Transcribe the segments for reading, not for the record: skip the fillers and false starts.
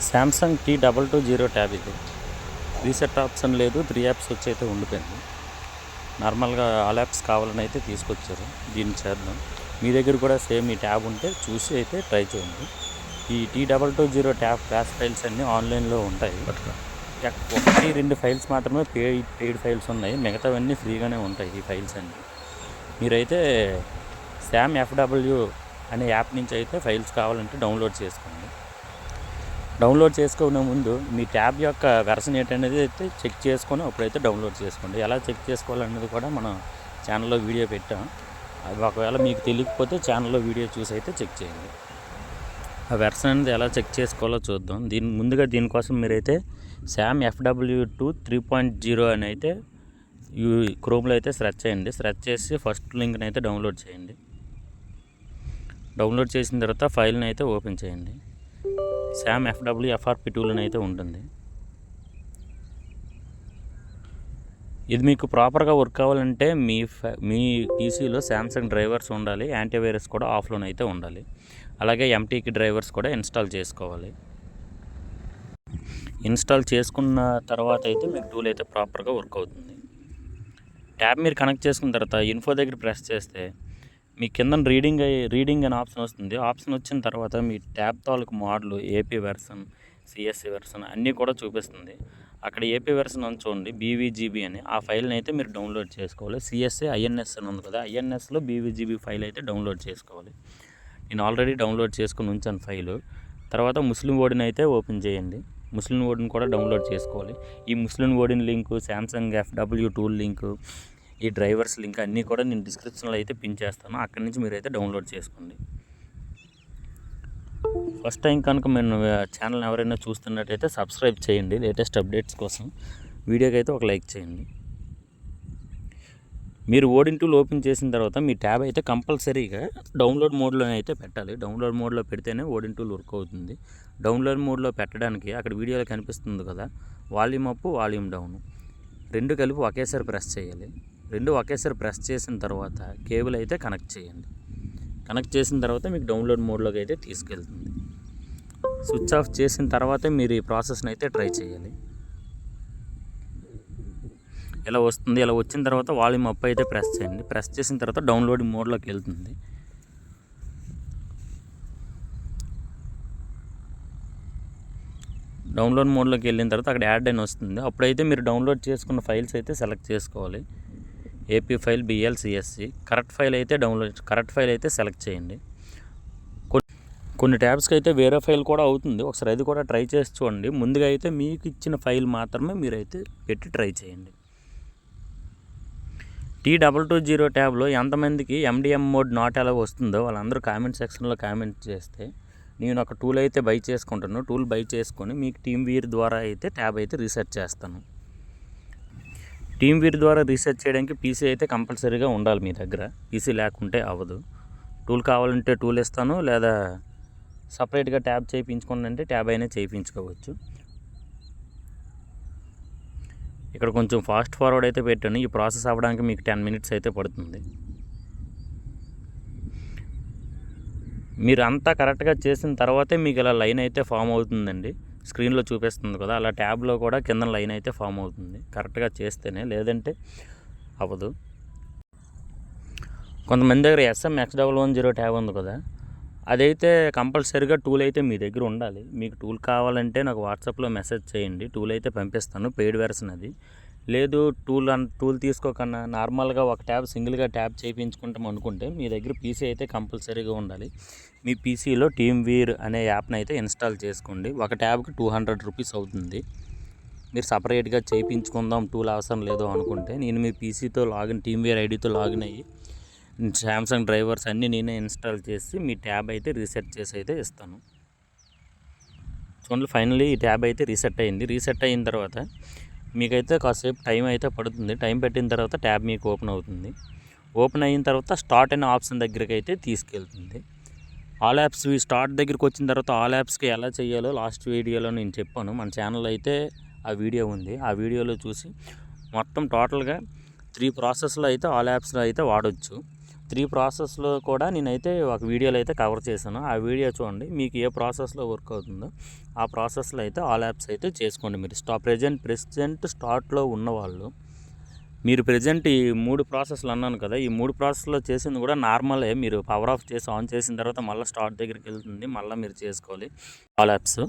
Samsung T220 tab ఇది. Reset option లేదు, 3 apps వచ్చి అయితే ఉండిపోయింది. నార్మల్గా ఆల్ యాప్స్ కావాలని అయితే తీసుకొచ్చారు. దీన్ని చేద్దాం. మీ దగ్గర కూడా సేమ్ ఈ ట్యాబ్ ఉంటే చూసి అయితే ట్రై చేయండి. ఈ T220 ట్యాబ్ క్లాస్ ఫైల్స్ అన్నీ ఆన్లైన్లో ఉంటాయి. 1-2 ఫైల్స్ మాత్రమే పెయిడ్ ఫైల్స్ ఉన్నాయి, మిగతావన్నీ ఫ్రీగానే ఉంటాయి ఈ ఫైల్స్ అన్నీ. మీరైతే శామ్ FW అనే యాప్ నుంచి అయితే ఫైల్స్ కావాలంటే డౌన్లోడ్ చేసుకోండి. డౌన్లోడ్ చేసుకునే ముందు మీ ట్యాబ్ యొక్క వెర్షన్ ఏంటనేది అయితే చెక్ చేసుకొని అప్పుడైతే డౌన్లోడ్ చేసుకోండి. ఎలా చెక్ చేసుకోవాలనేది కూడా మనం ఛానల్లో వీడియో పెట్టాం. అది ఒకవేళ మీకు తెలియకపోతే ఛానల్లో వీడియో చూసి అయితే చెక్ చేయండి. ఆ వెర్షన్ అనేది ఎలా చెక్ చేసుకోవాలో చూద్దాం. ముందుగా దీనికోసం మీరైతే శామ్ FW2 3.0 అని అయితే క్రోమ్లో అయితే సెర్చ్ చేయండి. సెర్చ్ చేసి ఫస్ట్ లింక్ని అయితే డౌన్లోడ్ చేయండి. డౌన్లోడ్ చేసిన తర్వాత ఫైల్ని అయితే ఓపెన్ చేయండి. శామ్ FW FRP2 అని అయితే ఉంటుంది. ఇది మీకు ప్రాపర్గా వర్క్ కావాలంటే మీ పీసీలో శాంసంగ్ డ్రైవర్స్ ఉండాలి, యాంటీవైరస్ కూడా ఆఫ్లోనే అయితే ఉండాలి. అలాగే MTకి డ్రైవర్స్ కూడా ఇన్స్టాల్ చేసుకోవాలి. ఇన్స్టాల్ చేసుకున్న తర్వాత అయితే మీకు టూల్ అయితే ప్రాపర్గా వర్క్ అవుతుంది. ట్యాబ్ మీరు కనెక్ట్ చేసుకున్న తర్వాత ఇన్ఫో దగ్గర ప్రెస్ చేస్తే మీ కింద రీడింగ్ అనే ఆప్షన్ వస్తుంది. ఆప్షన్ వచ్చిన తర్వాత మీ ట్యాబ్ తాలూకు model AP version, CSC version అన్నీ కూడా చూపిస్తుంది. అక్కడ AP వెర్షన్ అని చూడండి, BVGB అని. ఆ ఫైల్ని అయితే మీరు డౌన్లోడ్ చేసుకోవాలి. CSC INS అని ఉంది కదా, INSలో BVGB ఫైల్ అయితే డౌన్లోడ్ చేసుకోవాలి. నేను ఆల్రెడీ డౌన్లోడ్ చేసుకుని ఉంచాను ఫైలు. తర్వాత ముస్లిం వర్డ్ని అయితే ఓపెన్ చేయండి. ముస్లిం వర్డ్ని కూడా డౌన్లోడ్ చేసుకోవాలి. ఈ ముస్లిం వర్డ్ని link, Samsung FW tool link, ఈ డ్రైవర్స్ లింక్ అన్నీ కూడా నేను డిస్క్రిప్షన్లో అయితే పిన్ చేస్తాను. అక్కడి నుంచి మీరైతే డౌన్లోడ్ చేసుకోండి. ఫస్ట్ టైం కనుక మేము ఛానల్ ఎవరైనా చూస్తున్నట్టయితే సబ్స్క్రైబ్ చేయండి లేటెస్ట్ అప్డేట్స్ కోసం. వీడియోకి అయితే ఒక లైక్ చేయండి. మీరు ఓడిన్ టూల్ ఓపెన్ చేసిన తర్వాత మీ ట్యాబ్ అయితే కంపల్సరీగా డౌన్లోడ్ మోడ్లో అయితే పెట్టాలి. డౌన్లోడ్ మోడ్లో పెడితేనే ఓడిన్ టూల్ వర్క్ అవుతుంది. డౌన్లోడ్ మోడ్లో పెట్టడానికి అక్కడ వీడియోలో కనిపిస్తుంది కదా, వాల్యూమ్ అప్, వాల్యూమ్ డౌన్ రెండు కలిపి ఒకేసారి ప్రెస్ చేయాలి. రెండు ఒకేసారి ప్రెస్ చేసిన తర్వాత కేబుల్ అయితే కనెక్ట్ చేయండి. కనెక్ట్ చేసిన తర్వాత మీకు డౌన్లోడ్ మోడ్లోకి అయితే తీసుకెళ్తుంది. స్విచ్ ఆఫ్ చేసిన తర్వాతే మీరు ఈ ప్రాసెస్ని అయితే ట్రై చేయాలి. ఇలా వస్తుంది. ఇలా వచ్చిన తర్వాత వాల్యూమ్ అప్ అయితే ప్రెస్ చేయండి. ప్రెస్ చేసిన తర్వాత డౌన్లోడింగ్ మోడ్లోకి వెళ్తుంది. డౌన్లోడ్ మోడ్లోకి వెళ్ళిన తర్వాత అక్కడ యాడ్ అని వస్తుంది. అప్పుడైతే మీరు డౌన్లోడ్ చేసుకున్న ఫైల్స్ అయితే సెలెక్ట్ చేసుకోవాలి. AP file, BL, CSC correct file అయితే సెలెక్ట్ చేయండి. కొన్ని ట్యాబ్స్కి అయితే వేరే ఫైల్ కూడా అవుతుంది. ఒకసారి అది కూడా ట్రై చేసి చూడండి. ముందుగా అయితే మీకు ఇచ్చిన ఫైల్ మాత్రమే మీరైతే పెట్టి ట్రై చేయండి. T220 ట్యాబ్లో ఎంతమందికి MDM మోడ్ నాట్ ఎలా వస్తుందో వాళ్ళందరూ కామెంట్ సెక్షన్లో కామెంట్ చేస్తే నేను ఒక టూల్ అయితే బై చేసుకుంటాను. టూల్ బై చేసుకొని మీకు టీమ్వీర్ ద్వారా అయితే ట్యాబ్ అయితే రీసెట్ చేస్తాను. టీమ్వీర్ ద్వారా రీసెట్ చేయడానికి PC అయితే కంపల్సరీగా ఉండాలి మీ దగ్గర. PC లేకుంటే అవ్వదు. టూల్ కావాలంటే టూల్ ఇస్తాను, లేదా సపరేట్గా ట్యాబ్ చేయించుకోండి అంటే ట్యాబ్ అయినా చేయించుకోవచ్చు. ఇక్కడ కొంచెం ఫాస్ట్ ఫార్వర్డ్ అయితే పెట్టాను. ఈ ప్రాసెస్ అవ్వడానికి మీకు 10 మినిట్స్ అయితే పడుతుంది. మీరు అంతా కరెక్ట్గా చేసిన తర్వాతే మీకు ఇలా లైన్ అయితే ఫామ్ అవుతుందండి. స్క్రీన్లో చూపిస్తుంది కదా, అలా ట్యాబ్లో కూడా కింద లైన్ అయితే ఫామ్ అవుతుంది కరెక్ట్గా చేస్తేనే, లేదంటే అవ్వదు. కొంతమంది దగ్గర SM-X110 ట్యాబ్ ఉంది కదా, అదైతే కంపల్సరీగా టూల్ అయితే మీ దగ్గర ఉండాలి. మీకు టూల్ కావాలంటే నాకు వాట్సాప్లో మెసేజ్ చేయండి, టూల్ అయితే పంపిస్తాను. పెయిడ్ వెర్షన్ అది. లేదు టూల్ తీసుకోకన్నా నార్మల్గా ఒక ట్యాబ్ సింగిల్గా ట్యాబ్ చేయించుకుంటాం అనుకుంటే మీ దగ్గర PC అయితే కంపల్సరీగా ఉండాలి. మీ PCలో టీమ్వీర్ అనే యాప్ని అయితే ఇన్స్టాల్ చేసుకోండి. ఒక ట్యాబ్కి 200 రూపీస్ అవుతుంది. మీరు సపరేట్గా చేయించుకుందాం టూల్ అవసరం లేదు అనుకుంటే నేను మీ PCతో టీమ్వీర్ ఐడితో లాగిన్ అయ్యి శాంసంగ్ డ్రైవర్స్ అన్నీ నేనే ఇన్స్టాల్ చేసి మీ ట్యాబ్ అయితే రీసెట్ చేసి అయితే ఇస్తాను. చూడండి, ఫైనల్లీ ఈ ట్యాబ్ అయితే రీసెట్ అయింది. రీసెట్ అయిన తర్వాత మీకైతే కాసేపు టైం అయితే పడుతుంది. టైం పెట్టిన తర్వాత ట్యాబ్ మీకు ఓపెన్ అవుతుంది. ఓపెన్ అయిన తర్వాత స్టార్ట్ అనే ఆప్షన్ దగ్గరికి అయితే తీసుకెళ్తుంది. ఆల్ యాప్స్ స్టార్ట్ దగ్గరికి వచ్చిన తర్వాత ఆల్ యాప్స్కి ఎలా చేయాలో లాస్ట్ వీడియోలో నేను చెప్పాను. మన ఛానల్ అయితే ఆ వీడియో ఉంది. ఆ వీడియోలో చూసి మొత్తం టోటల్గా 3 ప్రాసెస్లో అయితే ఆల్ యాప్స్లో అయితే వాడచ్చు. 3 ప్రాసెస్లో కూడా నేనైతే ఒక వీడియోలో అయితే కవర్ చేశాను. ఆ వీడియో చూడండి. మీకు ఏ ప్రాసెస్లో వర్క్ అవుతుందో ఆ ప్రాసెస్లో అయితే ఆల్ యాప్స్ అయితే చేసుకోండి. మీరు ప్రెజెంట్ స్టార్ట్లో ఉన్నవాళ్ళు, మీరు ప్రెజెంట్ ఈ 3 ప్రాసెస్లు అన్నాను కదా, ఈ 3 ప్రాసెస్లో చేసింది కూడా నార్మలే. మీరు పవర్ ఆఫ్ చేసి ఆన్ చేసిన తర్వాత మళ్ళీ స్టార్ట్ దగ్గరికి వెళ్తుంది, మళ్ళీ మీరు చేసుకోవాలి ఆల్ యాప్స్.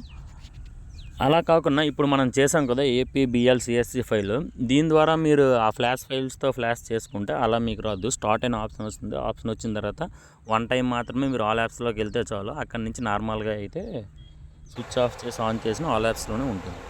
అలా కాకుండా ఇప్పుడు మనం చేసాం కదా APBL.CSV ఫైల్, దీని ద్వారా మీరు ఆ ఫ్లాష్ ఫైల్స్తో ఫ్లాష్ చేసుకుంటే అలా మీకు రాదు. స్టార్ట్ అయిన ఆప్షన్ వస్తుంది. ఆప్షన్ వచ్చిన తర్వాత 1 టైం మాత్రమే మీరు ఆల్ యాప్స్లోకి వెళ్తే చాలు. అక్కడి నుంచి నార్మల్గా అయితే స్విచ్ ఆఫ్ చేసి ఆన్ చేసిన ఆల్ యాప్స్లోనే ఉంటుంది.